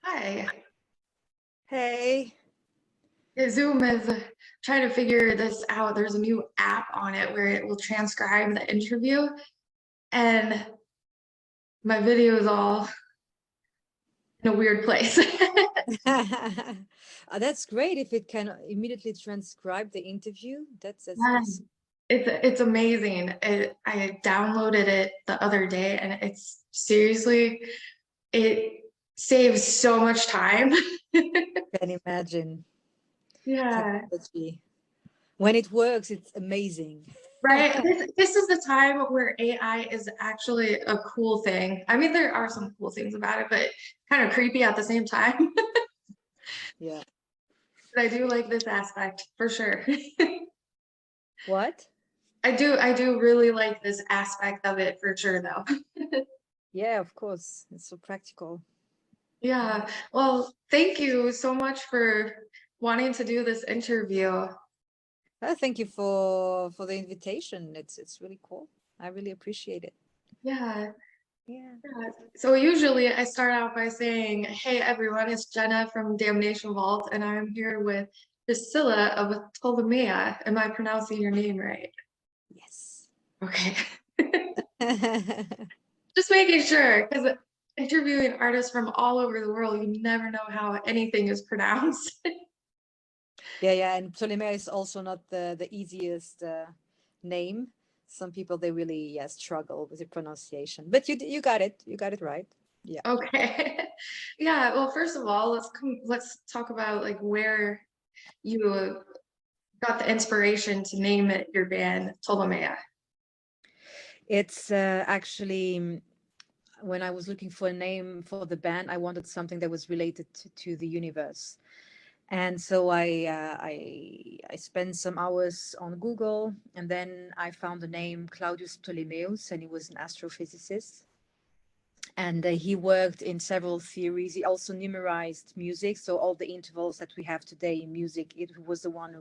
Hi. Hey. Yeah, Zoom is trying to figure this out. There's a new app on it where it will transcribe the interview, and my video is all in a weird place. That's great if it can immediately transcribe the interview. That's Yeah, awesome. it's amazing. I downloaded it the other day, and it's seriously, it saves so much time. Can imagine Yeah. technology. When it works, it's amazing. Right. This is the time where AI is actually a cool thing. I mean, there are some cool things about it, but kind of creepy at the same time. Yeah. But I do like this aspect for sure. What? I do really like this aspect of it for sure though. Yeah, of course. It's so practical. Yeah. Well, thank you so much for wanting to do this interview. Thank you for the invitation. It's really cool. I really appreciate it. Yeah. Yeah. Yeah. So usually I start out by saying, "Hey everyone, it's Jenna from Damnation Vault, and I'm here with Priscilla of PTOLEMEA. Am I pronouncing your name right?" Yes. Okay. Just making sure, because interviewing artists from all over the world, you never know how anything is pronounced. Yeah. And PTOLEMEA is also not the easiest name. Some people they really struggle with the pronunciation, but you got it. You got it right. Yeah. Okay. Yeah, well, first of all, let's talk about like where you got the inspiration to name it your band Ptolemaea. It's actually when I was looking for a name for the band, I wanted something that was related to the universe. And so I spent some hours on Google, and then I found the name Claudius Ptolemaeus, and he was an astrophysicist. And he worked in several theories. He also numerized music, so all the intervals that we have today in music, it was the one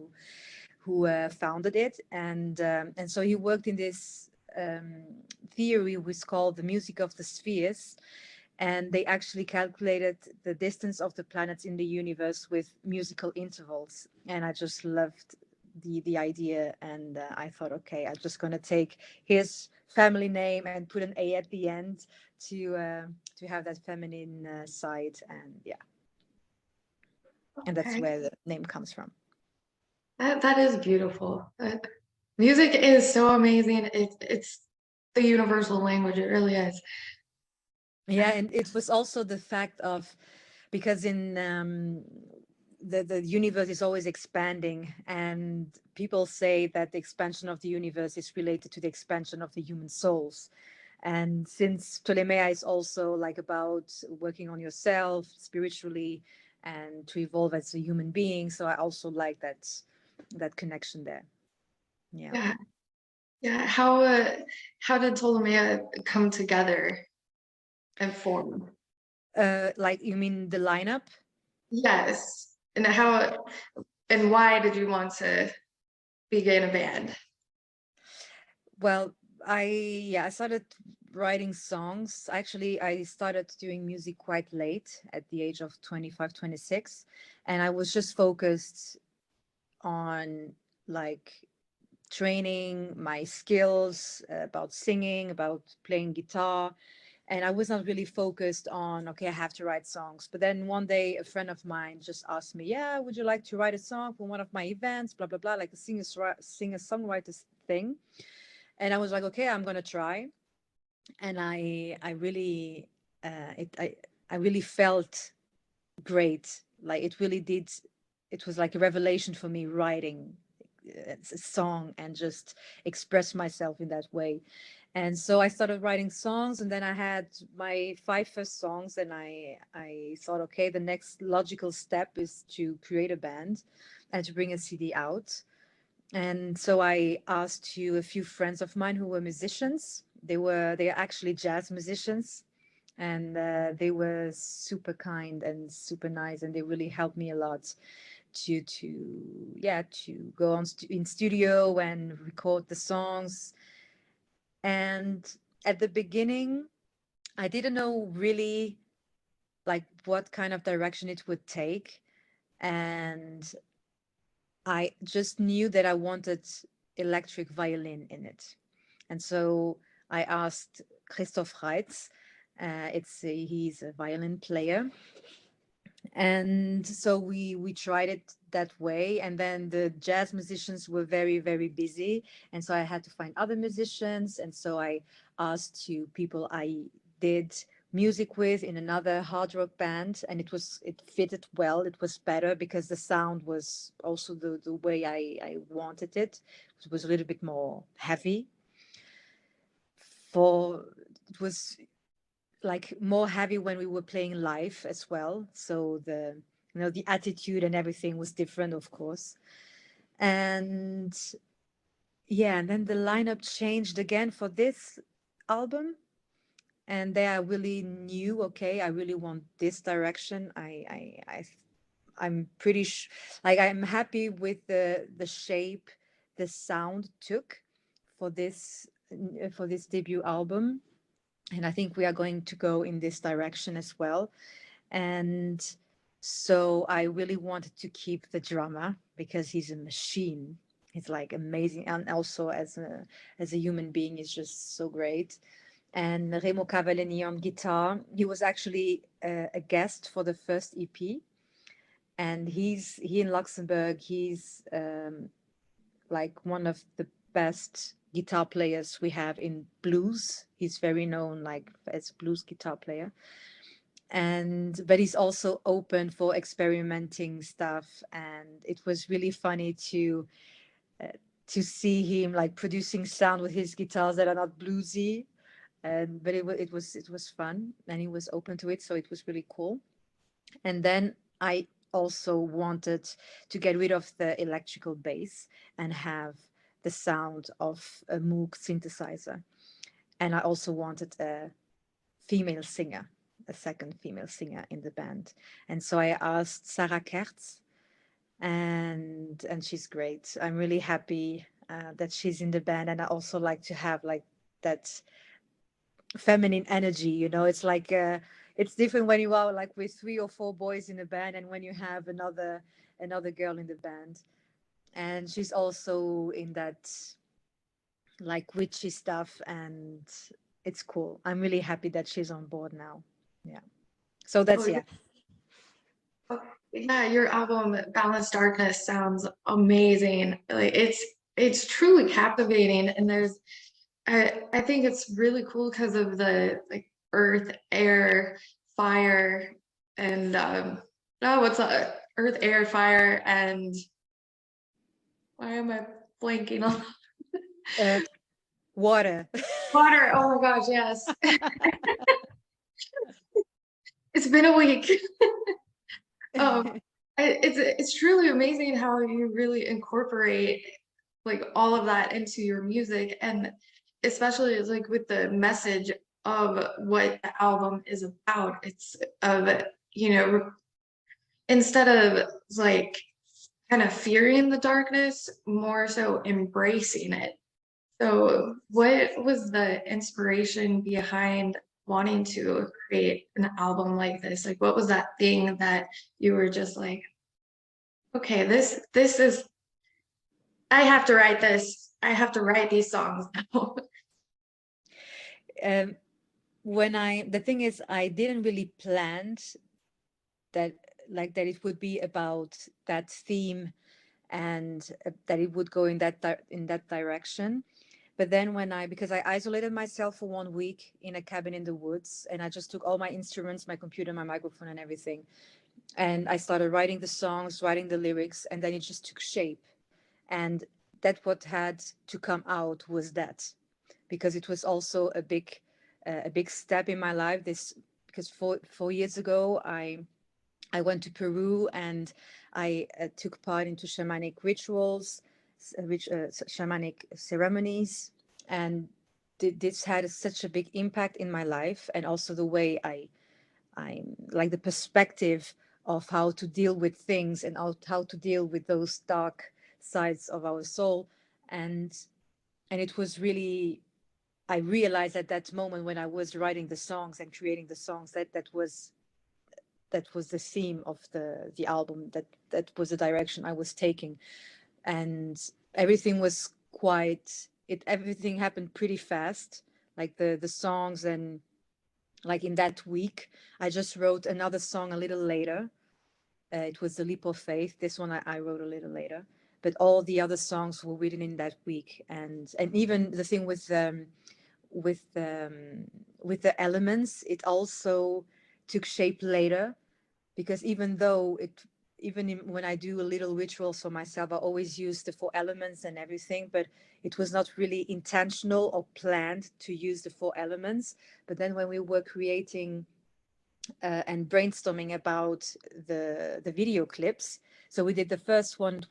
who founded it, and so he worked in this theory which is called the music of the spheres, and they actually calculated the distance of the planets in the universe with musical intervals. And I just loved the idea, and I thought, okay, I'm just going to take his family name and put an A at the end to have that feminine side. And yeah, and that's Okay. where the name comes from. That is beautiful. Music is so amazing. It's the universal language. It really is. Yeah, and it was also the fact of, because in the universe is always expanding, and people say that the expansion of the universe is related to the expansion of the human souls. And since Ptolemea is also like about working on yourself spiritually and to evolve as a human being, so I also like that connection there. Yeah. Yeah. Yeah. How did Ptolemaea come together and form? Like, you mean the lineup? Yes. And why did you want to begin a band? Well, I started writing songs. Actually, I started doing music quite late at the age of 25, 26, and I was just focused on like training my skills about singing, about playing guitar. And I was not really focused on, okay, I have to write songs. But then one day, a friend of mine just asked me, yeah, would you like to write a song for one of my events, blah, blah, blah, like a singer-songwriter thing. And I was like, okay, I'm gonna try. And I really I really felt great. Like it really did. It was like a revelation for me writing a song and just express myself in that way. And so I started writing songs, and then I had my five first songs, and I thought, okay, the next logical step is to create a band and to bring a CD out. And so I asked to a few friends of mine who were musicians. They are actually jazz musicians, and they were super kind and super nice, and they really helped me a lot to go on in studio and record the songs. And at the beginning, I didn't know really like what kind of direction it would take. And I just knew that I wanted electric violin in it. And so I asked Christoph Reitz, he's a violin player, and so we tried it that way. And then the jazz musicians were very, very busy, and so I had to find other musicians. And so I asked to people I did music with in another hard rock band, and it fitted well. It was better because the sound was also the way I wanted it. It was a little bit more heavy. For It was like more heavy when we were playing live as well. So the attitude and everything was different, of course. And yeah, and then the lineup changed again for this album. And there I really knew, okay, I really want this direction. I'm pretty like I'm happy with the shape the sound took for this debut album, and I think we are going to go in this direction as well. And so I really wanted to keep the drummer because he's a machine. He's like amazing, and also as a human being, he's just so great. And Remo Cavallini on guitar. He was actually a guest for the first EP, and he in Luxembourg. He's like one of the best guitar players we have in blues. He's very known like as a blues guitar player. And but he's also open for experimenting stuff, and it was really funny uh, to see him like producing sound with his guitars that are not bluesy. And but it was fun, and he was open to it, so it was really cool. And then I also wanted to get rid of the electrical bass and have the sound of a Moog synthesizer. And I also wanted a female singer, a second female singer in the band. And so I asked Sarah Kertz, and she's great. I'm really happy that she's in the band, and I also like to have like that feminine energy. It's like it's different when you are like with three or four boys in a band, and when you have another girl in the band. And she's also in that like witchy stuff, and it's cool. I'm really happy that she's on board now. Yeah, so Oh, that's yeah. yeah. Oh, yeah, your album Balanced Darkness sounds amazing. Like it's truly captivating, and I think it's really cool because of the like earth, air, fire, and oh, what's earth, air, fire, and why am I blanking on uh, Water. water? Oh my gosh, yes. It's been a week. Um, it's truly amazing how you really incorporate like all of that into your music, and especially like with the message of what the album is about. It's of instead of like kind of fearing the darkness, more so embracing it. So, what was the inspiration behind wanting to create an album like this? Like, what was that thing that you were just like, okay, this is I have to write this. I have to write these songs now. um, the thing is, I didn't really plan that like that it would be about that theme, and that it would go in that direction. But then because I isolated myself for 1 week in a cabin in the woods, and I just took all my instruments, my computer, my microphone, and everything, and I started writing the songs, writing the lyrics, and then it just took shape. And that what had to come out was that, because it was also a big step in my life. This Because 4 years ago I went to Peru, and I took part into shamanic rituals, shamanic ceremonies, and this had such a big impact in my life, and also the way I like the perspective of how to deal with things, and how to deal with those dark sides of our soul. And and it was really, I realized at that moment when I was writing the songs and creating the songs, that was was the theme of the album. That was the direction I was taking, and everything was everything happened pretty fast, like the songs. And like in that week I just wrote another song a little later. It was The Leap of Faith. This one I wrote a little later, but all the other songs were written in that week. And even the thing with with the elements, it also took shape later, because when I do a little rituals for myself, I always use the 4 elements and everything, but it was not really intentional or planned to use the 4 elements. But then when we were creating and brainstorming about the video clips, so we did the first one,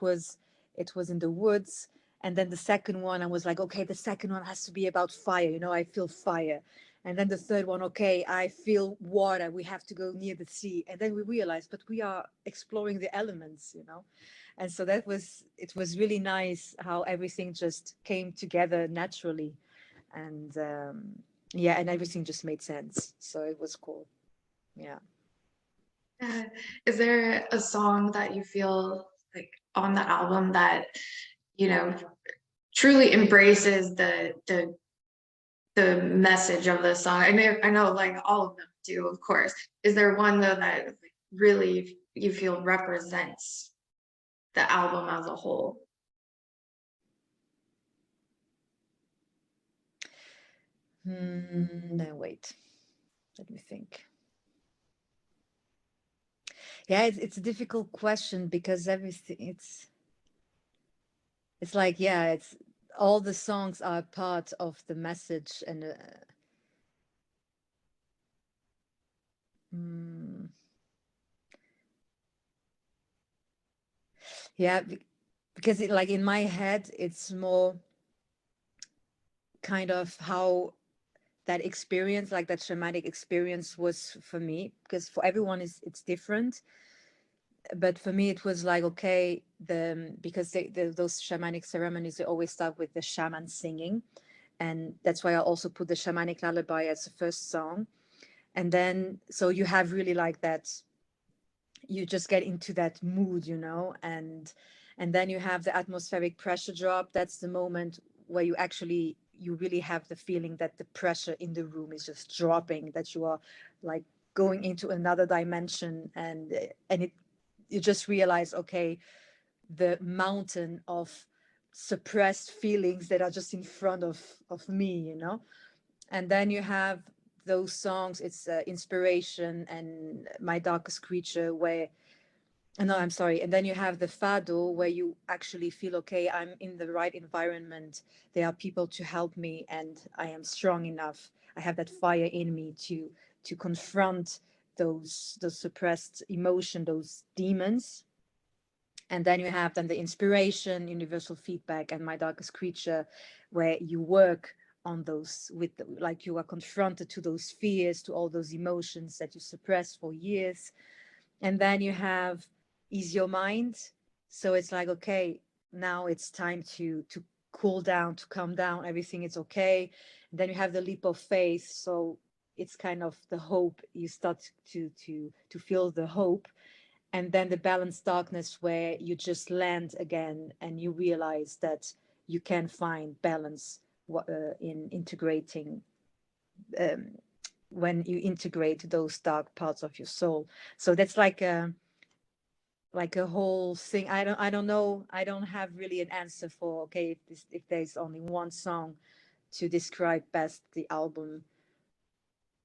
it was in the woods, and then the second one I was like, okay, the second one has to be about fire, I feel fire. And then the third one, okay, I feel water, we have to go near the sea. And then we realized, but we are exploring the elements. And so it was really nice how everything just came together naturally. And yeah, and everything just made sense, so it was cool. Yeah. Is there a song that you feel like on the album that, truly embraces the message of the song? I know like all of them do, of course. Is there one though that like, really you feel represents the album as a whole? No, wait. Let me think. Yeah, it's a difficult question, because everything it's like, yeah, it's all the songs are part of the message. And yeah, because like in my head, it's more kind of how that experience, like that shamanic experience, was for me, because for everyone it's different. But for me it was like, okay, because those shamanic ceremonies, they always start with the shaman singing, and that's why I also put the shamanic lullaby as the first song. And then so you have really like that, you just get into that mood, and then you have the atmospheric pressure drop. That's the moment where you really have the feeling that the pressure in the room is just dropping, that you are like going into another dimension. And you just realize, okay, the mountain of suppressed feelings that are just in front of me. And then you have those songs, it's Inspiration and My Darkest Creature, where no, I'm sorry. And then you have the fado, where you actually feel, okay, I'm in the right environment. There are people to help me, and I am strong enough. I have that fire in me to confront those suppressed emotion, those demons. And then you have the Inspiration, Universal Feedback, and My Darkest Creature, where you work on those like you are confronted to those fears, to all those emotions that you suppressed for years. And then you have Ease Your Mind. So it's like, okay, now it's time to cool down, to calm down, everything is okay. And then you have the Leap of Faith. So it's kind of the hope, you start to feel the hope. And then the Balanced Darkness, where you just land again and you realize that you can find balance in integrating, when you integrate those dark parts of your soul. So that's like a whole thing. I don't know. I don't have really an answer for, okay, if there's only one song to describe best the album.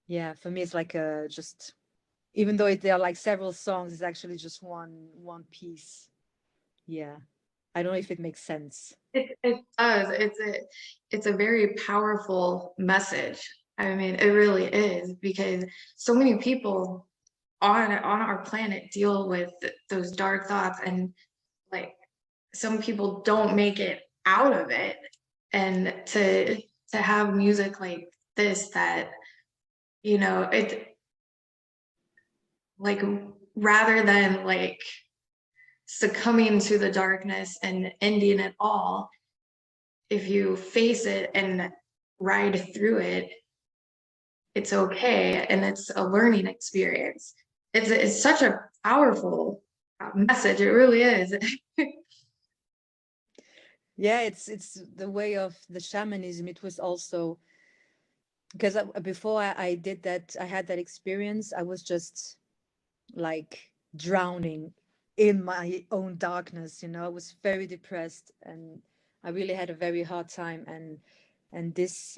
Yeah, for me it's like just, even though there are like several songs, it's actually just one piece. Yeah, I don't know if it makes sense. It does. It's a very powerful message. I mean, it really is, because so many people on our planet deal with those dark thoughts, and like some people don't make it out of it. And to have music like this that, it like, rather than like succumbing to the darkness and ending it all, if you face it and ride through it, it's okay, and it's a learning experience. it's such a powerful message. It really is. Yeah, it's the way of the shamanism. It was also because before I did that, I had that experience. I was just like drowning in my own darkness. I was very depressed, and I really had a very hard time. And this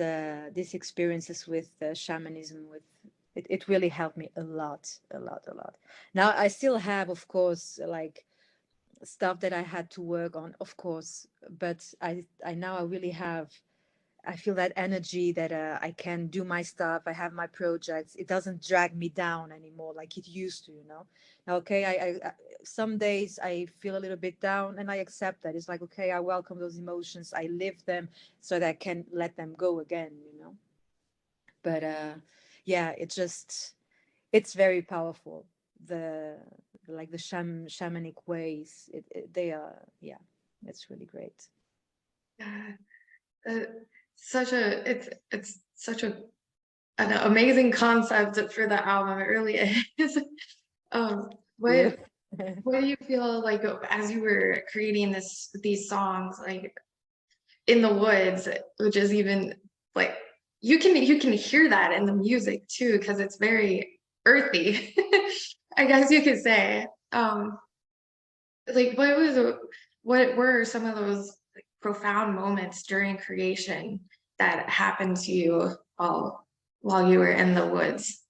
experiences with shamanism, with it really helped me a lot, a lot, a lot. Now I still have, of course, like stuff that I had to work on, of course, but I now I really have. I feel that energy that I can do my stuff. I have my projects. It doesn't drag me down anymore like it used to. Now, okay, some days I feel a little bit down, and I accept that. It's like, okay, I welcome those emotions. I live them so that I can let them go again. But yeah, it's very powerful. The like the shamanic ways. They are, yeah, it's really great. Yeah, uh, it's such an amazing concept for the album. It really is. Um, Yeah. what do you feel like as you were creating these songs, like in the woods, which is even like you can hear that in the music too, because it's very earthy, I guess you could say. Like what were some of those like, profound moments during creation that happened to you while you were in the woods?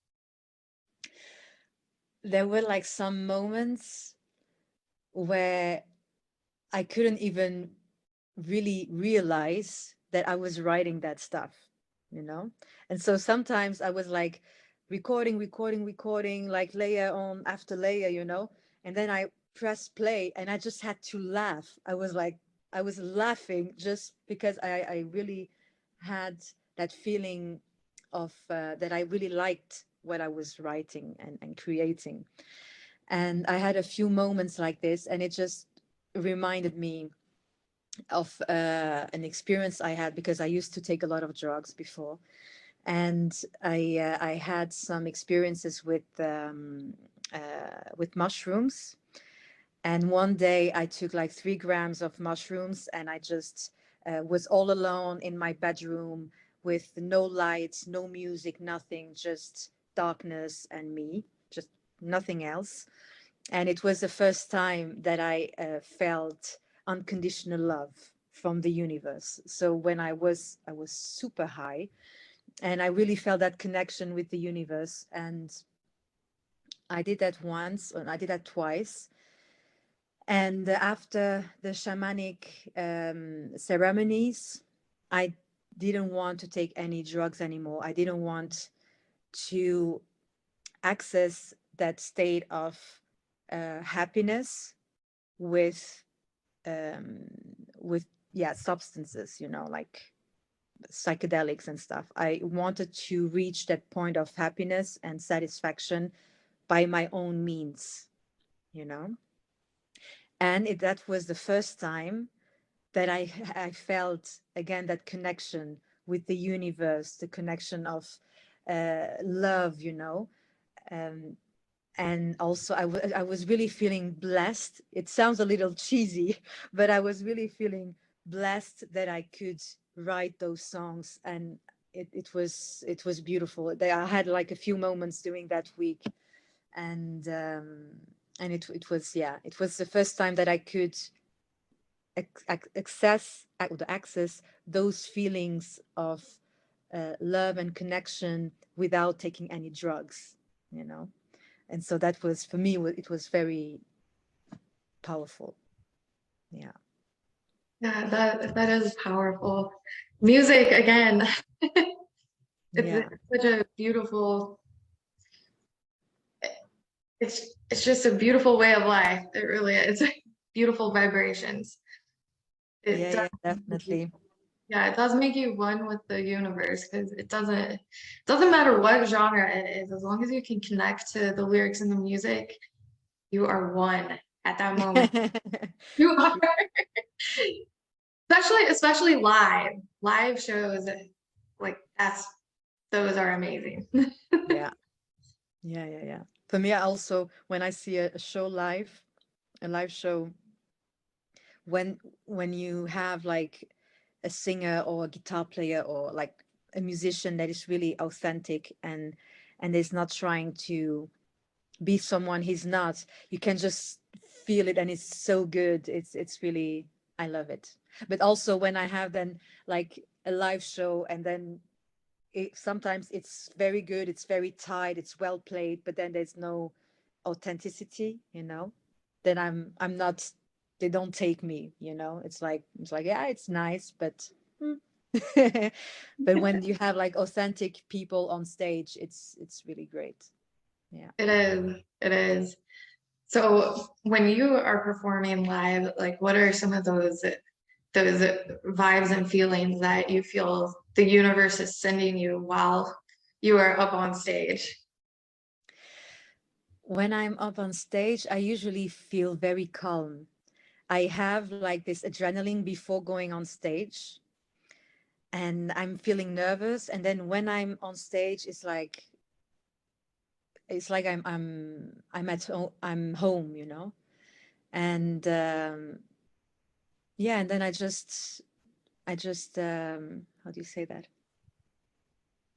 There were like some moments where I couldn't even really realize that I was writing that stuff. And so sometimes I was like recording, like layer on after layer, and then I press play and I just had to laugh. I was laughing just because I really had that feeling of that I really liked what I was writing and creating. And I had a few moments like this, and it just reminded me of an experience I had because I used to take a lot of drugs before, and I had some experiences with mushrooms. And one day I took like 3 grams of mushrooms, and I just was all alone in my bedroom with no lights, no music, nothing, just darkness and me, just nothing else. And it was the first time that I felt unconditional love from the universe. So when I was super high, and I really felt that connection with the universe. And I did that once, and I did that twice. And after the shamanic ceremonies, I didn't want to take any drugs anymore. I didn't want to access that state of happiness with um, with yeah, substances, like psychedelics and stuff. I wanted to reach that point of happiness and satisfaction by my own means, you know. And that was the first time that I felt again that connection with the universe, the connection of love. Um, and also I was really feeling blessed. It sounds a little cheesy, but I was really feeling blessed that I could write those songs. And it was beautiful. I had like a few moments during that week, and it was, yeah, it was the first time that I could access those feelings of love and connection without taking any drugs. And so that was, for me, it was very powerful. Yeah. Yeah, that is powerful. Music again. Yeah. It's such a beautiful, it's just a beautiful way of life. It really is. Beautiful vibrations. It Yeah, does, yeah, definitely. yeah, it does make you one with the universe because it doesn't matter what genre it is, as long as you can connect to the lyrics and the music, you are one at that moment. You are, especially live shows, like those are amazing. Yeah. Yeah, yeah, yeah. For me, also, when I see a show live, a live show, when you have like a singer or a guitar player or like a musician that is really authentic and is not trying to be someone he's not, you can just feel it, and it's so good. It's really, I love it. But also when I have then like a live show, and then sometimes it's very good, it's very tight, it's well played, but then there's no authenticity, then I'm not, they don't take me, it's like yeah, it's nice, but hmm. But when you have like authentic people on stage, it's really great. Yeah. It is. It is. So when you are performing live, like what are some of those vibes and feelings that you feel the universe is sending you while you are up on stage? When I'm up on stage, I usually feel very calm. I have like this adrenaline before going on stage, and I'm feeling nervous. And then when I'm on stage, it's like I'm at home, I'm home, And yeah, and then I just how do you say that?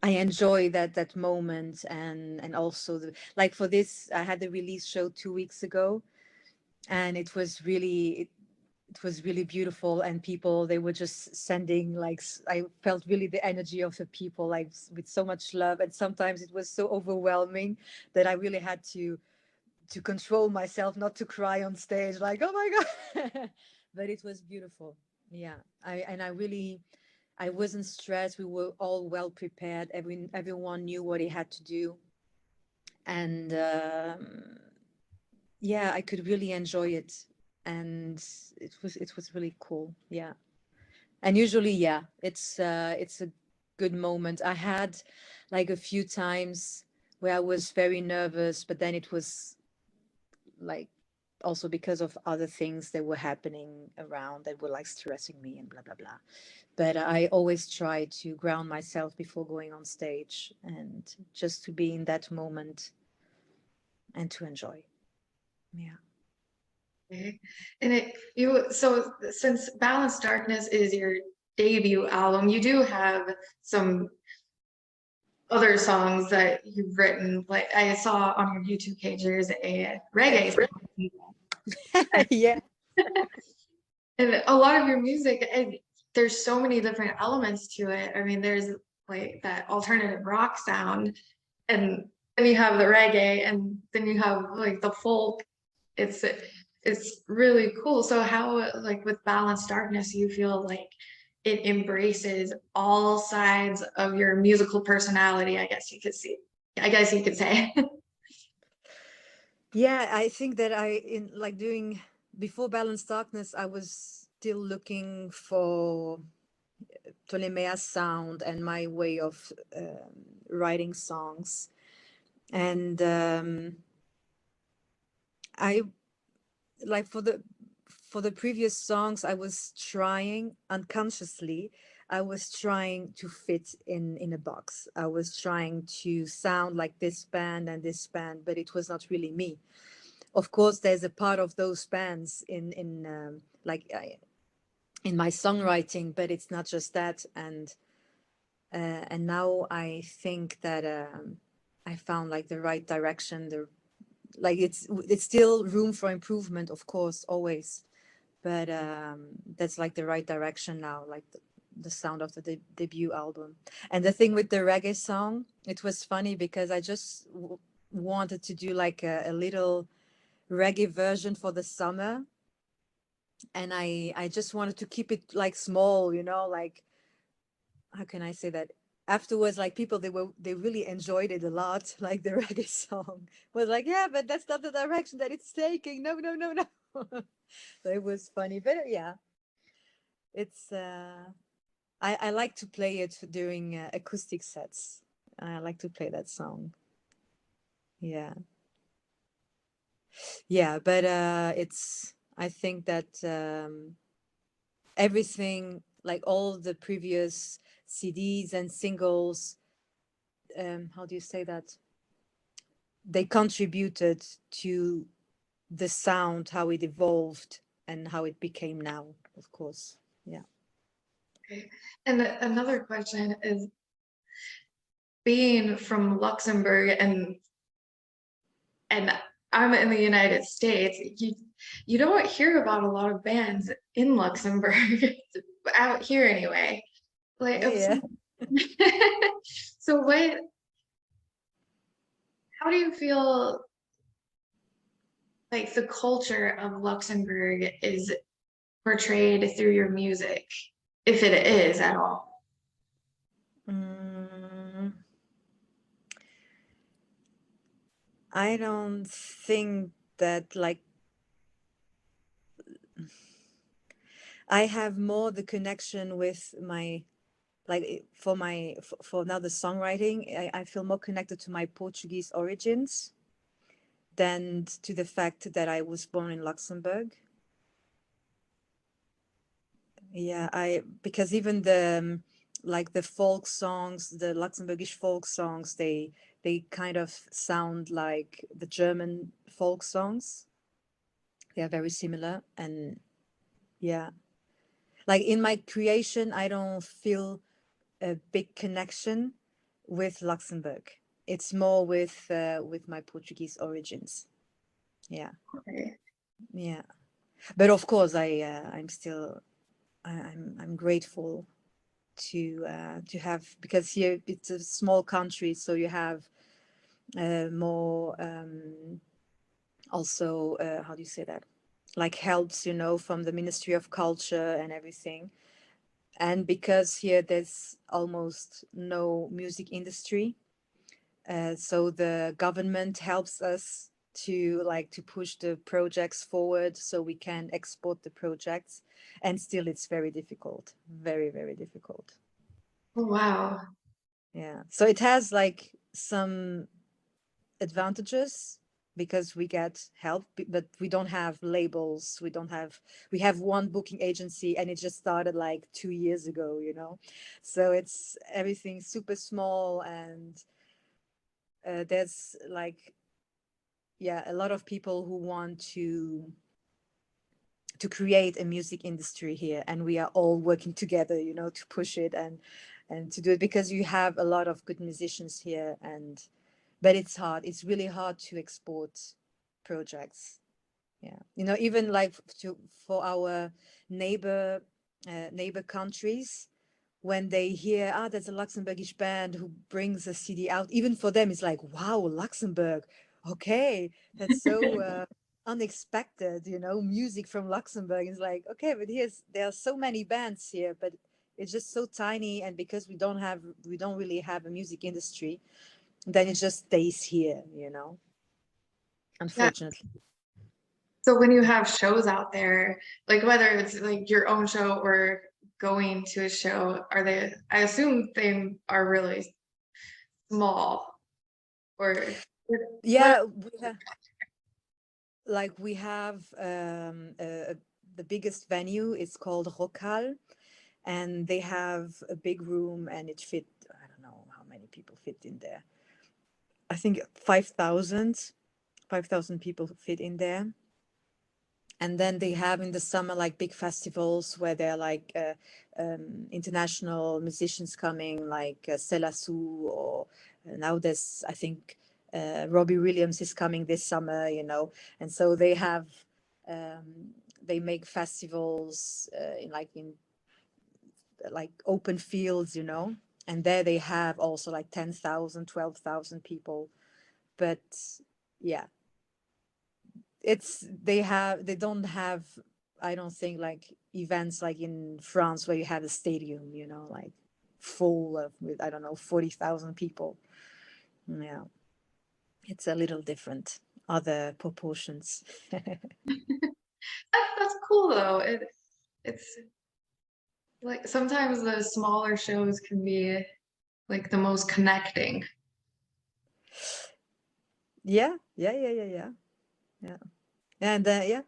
I enjoy that moment, and also like for this, I had the release show 2 weeks ago, and it was really beautiful, and people, they were just sending like I felt really the energy of the people, like with so much love, and sometimes it was so overwhelming that I really had to control myself not to cry on stage, like oh my god. But it was beautiful. Yeah, I wasn't stressed. We were all well prepared. Everyone knew what he had to do, and yeah, I could really enjoy it, and it was really cool. Yeah, and usually, yeah, it's a good moment. I had like a few times where I was very nervous, but then it was like also because of other things that were happening around that were like stressing me and blah blah blah. But I always try to ground myself before going on stage, and just to be in that moment and to enjoy. Yeah. Okay. And so since Balanced Darkness is your debut album, you do have some other songs that you've written. Like I saw on your YouTube page, there's a reggae song. Yeah. And a lot of your music, there's so many different elements to it. I mean, there's like that alternative rock sound, and then you have the reggae, and then you have like the folk. It's it's really cool. So how, like with Balanced Darkness, you feel like it embraces all sides of your musical personality, I guess you could see. I guess you could say. Yeah, I think that in like doing before Balanced Darkness, I was still looking for Ptolemea sound and my way of writing songs. And I like for the previous songs, I was trying unconsciously, I was trying to fit in a box. I was trying to sound like this band and this band, but it was not really me. Of course, there's a part of those bands in like in my songwriting, but it's not just that. And now I think that I found like the right direction. Like it's still room for improvement, of course, always, but that's like the right direction now, like the sound of the debut album. And the thing with the reggae song, it was funny because I just wanted to do like a little reggae version for the summer, and I just wanted to keep it like small, like how can I say that? Afterwards, like people, they really enjoyed it a lot. Like the reggae song was like, yeah, but that's not the direction that it's taking. No, no, no, no. So it was funny, but yeah, it's I like to play it during acoustic sets. I like to play that song. Yeah, yeah, but it's I think that everything, like all the previous CDs and singles, how do you say that? they contributed to the sound, how it evolved and how it became now, of course. Yeah. Okay. And another question is, being from Luxembourg and I'm in the United States, you don't hear about a lot of bands in Luxembourg out here anyway. Like, Yeah. so how do you feel like the culture of Luxembourg is portrayed through your music, if it is at all? Mm, I don't think that, like, I have more the connection with my, like for my for now the songwriting, I feel more connected to my Portuguese origins than to the fact that I was born in Luxembourg. Yeah, I because even the like the folk songs, the Luxembourgish folk songs, they kind of sound like the German folk songs. They are very similar, and yeah, like in my creation, I don't feel a big connection with Luxembourg. It's more with my Portuguese origins. Yeah, Okay. yeah. But of course, I'm still I'm grateful to have, because here it's a small country, so you have more also how do you say that, like helps, you know, from the Ministry of Culture and everything. And because here there's almost no music industry, so the government helps us to like to push the projects forward so we can export the projects, and still it's very difficult, very, very difficult. Oh, wow. Yeah, so it has like some advantages because we get help, but we don't have labels, we don't have, we have one booking agency and it just started like 2 years ago, you know, so it's everything super small. And there's like, yeah, a lot of people who want to create a music industry here, and we are all working together, you know, to push it and to do it, because you have a lot of good musicians here. And but it's hard, it's really hard to export projects. Yeah, you know, even like to for our neighbor neighbor countries, when they hear, ah, there's a Luxembourgish band who brings a CD out, even for them it's like, wow, Luxembourg, okay, that's so unexpected, you know, music from Luxembourg. It's like, okay, but here's, there are so many bands here, but it's just so tiny, and because we don't really have a music industry, then it just stays here, you know, Yeah. unfortunately. So when you have shows out there, like whether it's like your own show or going to a show, are they, I assume they are really small or what? Yeah, we have the biggest venue is called Rocal, and they have a big room, and it fit, I don't know how many people fit in there. I think 5,000 people fit in there. And then they have in the summer like big festivals where they're like international musicians coming, like Selassou, or now there's, I think, Robbie Williams is coming this summer, you know. And so they have they make festivals in like open fields, you know. And there they have also like 10,000, 12,000 people. But yeah, they don't have, I don't think, like events like in France where you have a stadium, you know, like full of, with, I don't know, 40,000 people. Yeah, it's a little different, other proportions. That's cool though. It's like sometimes the smaller shows can be like the most connecting. Yeah, yeah, yeah, yeah, yeah, yeah. And yeah,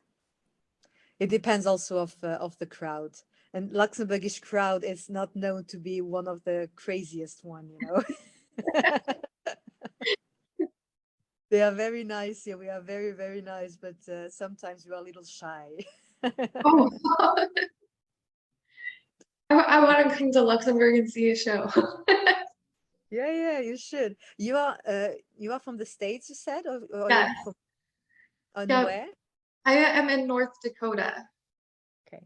it depends also of the crowd. And Luxembourgish crowd is not known to be one of the craziest one, you know. They are very nice. Yeah, we are very, very nice, but sometimes we are a little shy. Oh, I want to come to Luxembourg and see a show. Yeah, yeah, you should. You are from the States, you said, or Yeah, you're from on yeah. where? I am in North Dakota. Okay,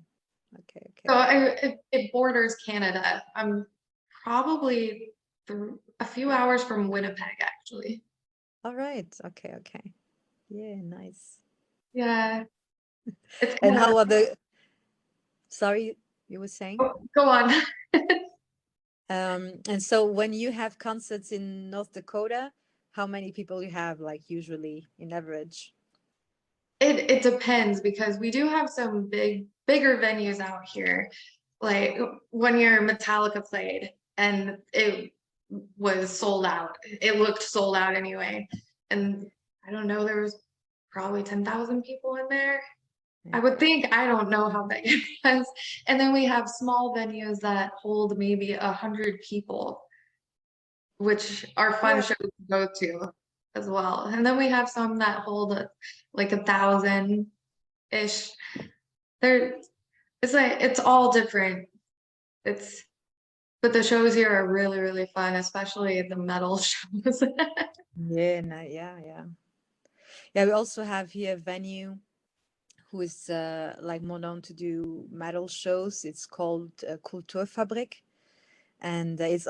okay, So okay. it borders Canada. I'm probably a few hours from Winnipeg, actually. All right. Okay, okay. Yeah, nice. Yeah, it's And kind of, how are the, sorry, you were saying? go on. And so when you have concerts in North Dakota, how many people you have, like usually in average? It depends because we do have some bigger venues out here. Like one year Metallica played and it was sold out. It looked sold out anyway. And I don't know, there was probably 10,000 people in there. I Yeah. would think, I don't know how big it is. And then we have small venues that hold maybe 100 people, which are fun Yeah. shows to go to as well. And then we have some that hold like 1,000-ish. They're it's like it's all different. It's but the shows here are really, really fun, especially the metal shows. Yeah, no, yeah, yeah. Yeah, we also have here a venue who is like more known to do metal shows. It's called Kulturfabrik. And it's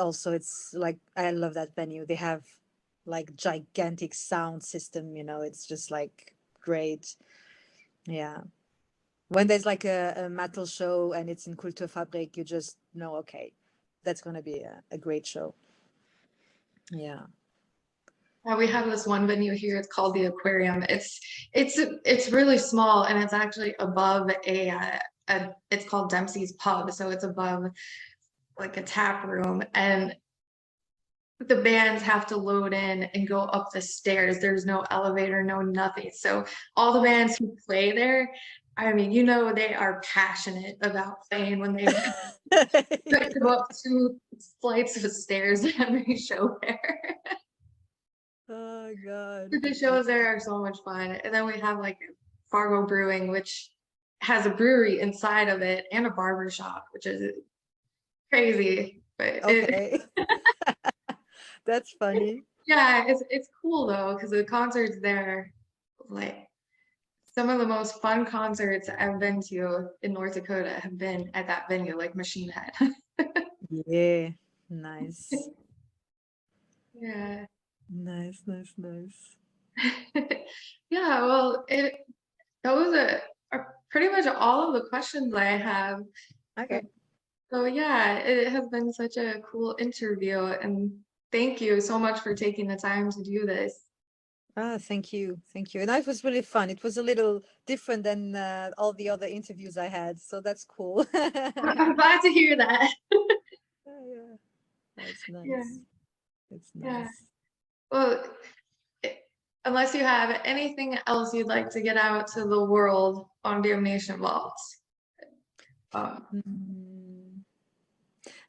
like, I love that venue. They have like gigantic sound system, it's just like great. Yeah. When there's like a metal show and it's in Kulturfabrik, you just know, okay, that's going to be a great show. Yeah. We have this one venue here. It's called the Aquarium. It's really small and it's actually above it's called Dempsey's Pub, so it's above like a tap room, and the bands have to load in and go up the stairs. There's no elevator, no nothing. So all the bands who play there, I mean, they are passionate about playing when they have to go up 2 flights of stairs every show there. Oh God. The shows there are so much fun. And then we have like Fargo Brewing, which has a brewery inside of it and a barber shop, which is crazy. But Okay. That's funny. yeah, it's cool though, because the concerts there, like some of the most fun concerts I've been to in North Dakota have been at that venue, like Machine Head. Yeah. Nice. Yeah. Nice, nice, nice. Yeah, well, those are pretty much all of the questions I have. Okay. So yeah, it has been such a cool interview, and thank you so much for taking the time to do this. Thank you. Thank you. And that was really fun. It was a little different than all the other interviews I had. So that's cool. I'm glad to hear that. Yeah, that's Yeah, nice. It's yeah. nice. Well, i- unless you have anything else you'd like to get out to the world on Damnation Vaults. Um, Mm.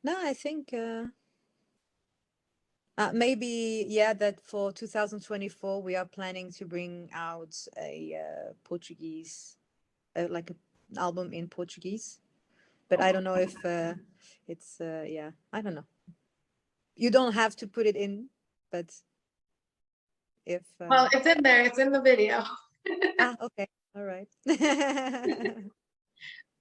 No, I think maybe, yeah, that for 2024, we are planning to bring out a Portuguese, like an album in Portuguese. But I don't know if it's, yeah, I don't know. You don't have to put it in, but if well, it's in there. It's in the video. okay, all right.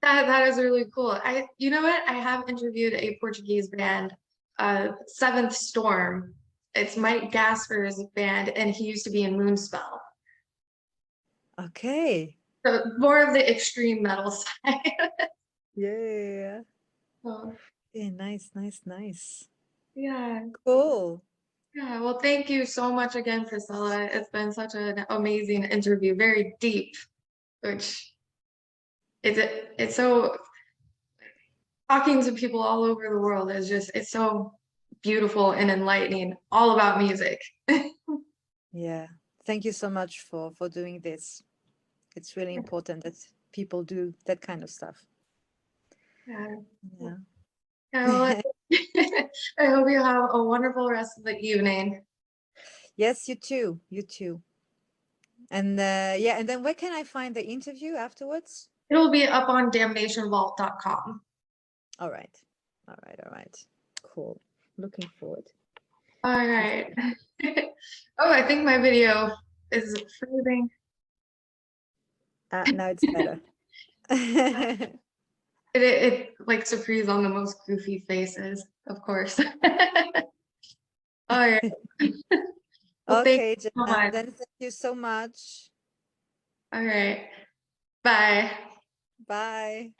That is really cool. You know what? I have interviewed a Portuguese band, Seventh Storm. It's Mike Gasper's band, and he used to be in Moonspell. Okay. So more of the extreme metal side. Yeah. So, Yeah, nice, nice, nice. yeah. Cool. Yeah. Well, thank you so much again, Priscilla. It's been such an amazing interview, very deep, which it's so talking to people all over the world is just it's so beautiful and enlightening, all about music. Yeah. Thank you so much for doing this. It's really important that people do that kind of stuff. Yeah. Yeah. Yeah, well, I hope you have a wonderful rest of the evening. Yes, you too. You too. And yeah, and then where can I find the interview afterwards? It'll be up on damnationvault.com. All right. All right. All right. Cool. Looking forward. All right. Oh, I think my video is freezing. Now it's better. It likes to freeze on the most goofy faces, of course. All right. Well, thank Okay, you so Jenna, much. then thank you so much. All right. Bye. Bye.